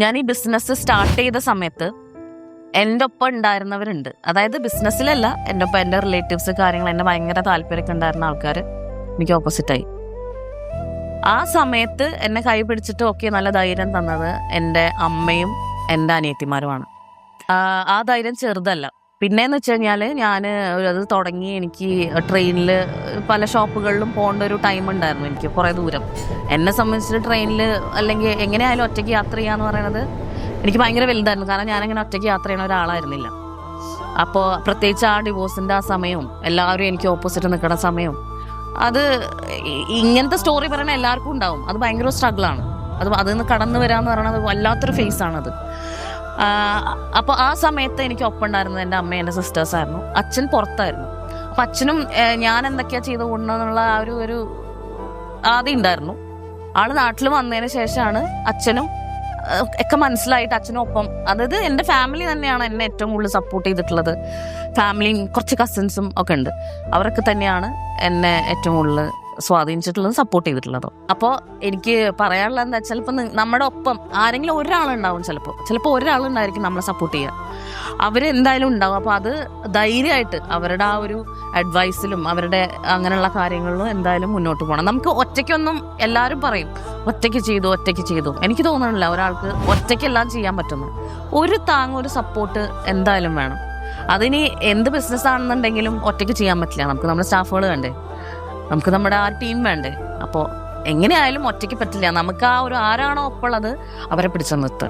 ഞാൻ ഈ business start ചെയ്ത സമയത്ത് എൻ്റെ ഒപ്പം ഉണ്ടായിരുന്നവരുണ്ട്. അതായത് ബിസിനസ്സിലല്ല, എൻ്റെ ഒപ്പം എൻ്റെ റിലേറ്റീവ്സ് കാര്യങ്ങൾ എന്നെ ഭയങ്കര താല്പര്യമൊക്കെ ഉണ്ടായിരുന്ന ആൾക്കാർ എനിക്ക് ഓപ്പോസിറ്റായി. ആ സമയത്ത് എന്നെ കൈ പിടിച്ചിട്ട് ഒക്കെ നല്ല ധൈര്യം തന്നത് എൻ്റെ അമ്മയും എൻ്റെ അനിയത്തിമാരുമാണ്. ആ ധൈര്യം ചെറുതല്ല. പിന്നെയെന്ന് വെച്ച് കഴിഞ്ഞാൽ ഞാൻ അത് തുടങ്ങി എനിക്ക് ട്രെയിനിൽ പല ഷോപ്പുകളിലും പോകേണ്ട ഒരു ടൈം ഉണ്ടായിരുന്നു. എനിക്ക് കുറേ ദൂരം എന്നെ സംബന്ധിച്ചിട്ട് ട്രെയിനിൽ അല്ലെങ്കിൽ എങ്ങനെയായാലും ഒറ്റയ്ക്ക് യാത്ര ചെയ്യാന്ന് പറയുന്നത് എനിക്ക് ഭയങ്കര വലുതായിരുന്നു. കാരണം ഞാനങ്ങനെ ഒറ്റയ്ക്ക് യാത്ര ചെയ്യുന്ന ഒരാളായിരുന്നില്ല. അപ്പോൾ പ്രത്യേകിച്ച് ആ ഡിവോഴ്സിൻ്റെ ആ സമയവും എല്ലാവരും എനിക്ക് ഓപ്പോസിറ്റ് നിൽക്കുന്ന സമയവും അത് ഇങ്ങനത്തെ സ്റ്റോറി പറയുന്ന എല്ലാവർക്കും ഉണ്ടാവും. അത് ഭയങ്കര സ്ട്രഗിളാണ്. അതിൽ നിന്ന് കടന്നു വരാമെന്ന് പറയുന്നത് വല്ലാത്തൊരു ഫേസാണത്. അപ്പോൾ ആ സമയത്ത് എനിക്ക് ഒപ്പം ഉണ്ടായിരുന്നത് എൻ്റെ അമ്മയും എൻ്റെ സിസ്റ്റേഴ്സായിരുന്നു. അച്ഛൻ പുറത്തായിരുന്നു. അപ്പം അച്ഛനും ഞാൻ എന്തൊക്കെയാണ് ചെയ്ത് കൊണ്ടെന്നുള്ള ആ ഒരു ആദ്യം ഉണ്ടായിരുന്നു. ആള് നാട്ടിൽ വന്നതിന് ശേഷമാണ് അച്ഛനും ഒക്കെ മനസ്സിലായിട്ട് അച്ഛനൊപ്പം, അതായത് എൻ്റെ ഫാമിലി തന്നെയാണ് എന്നെ ഏറ്റവും കൂടുതൽ സപ്പോർട്ട് ചെയ്തിട്ടുള്ളത്. ഫാമിലിയും കുറച്ച് കസിൻസും ഒക്കെ ഉണ്ട്. അവരൊക്കെ തന്നെയാണ് എന്നെ ഏറ്റവും കൂടുതൽ സ്വാധീനിച്ചിട്ടുള്ളത്, സപ്പോർട്ട് ചെയ്തിട്ടുള്ളത്. അപ്പോൾ എനിക്ക് പറയാനുള്ളത് എന്താ വെച്ചാൽ, ഇപ്പം നമ്മുടെ ഒപ്പം ആരെങ്കിലും ഒരാളുണ്ടാവും, ചിലപ്പോൾ ഒരാളുണ്ടായിരിക്കും നമ്മളെ സപ്പോർട്ട് ചെയ്യുക. അവരെന്തായാലും ഉണ്ടാവും. അപ്പോൾ അത് ധൈര്യമായിട്ട് അവരുടെ ആ ഒരു അഡ്വൈസിലും അവരുടെ അങ്ങനെയുള്ള കാര്യങ്ങളിലും എന്തായാലും മുന്നോട്ട് പോകണം. നമുക്ക് ഒറ്റയ്ക്കൊന്നും, എല്ലാവരും പറയും ഒറ്റയ്ക്ക് ചെയ്തു. എനിക്ക് തോന്നുന്നില്ല ഒരാൾക്ക് ഒറ്റയ്ക്കെല്ലാം ചെയ്യാൻ പറ്റുന്നു. ഒരു താങ്ങ്, ഒരു സപ്പോർട്ട് എന്തായാലും വേണം. അതിനി എന്ത് ബിസിനസ് ആണെന്നുണ്ടെങ്കിലും ഒറ്റയ്ക്ക് ചെയ്യാൻ പറ്റില്ല. നമുക്ക് നമ്മുടെ സ്റ്റാഫുകൾ വേണ്ടേ, നമുക്ക് നമ്മുടെ ആ ടീം വേണ്ടേ. അപ്പോൾ എങ്ങനെയായാലും ഒറ്റയ്ക്ക് പറ്റില്ല. നമുക്ക് ആ ഒരു ആരാണോ ഒപ്പമുള്ളത് അവരെ പിടിച്ചു നിർത്തുക.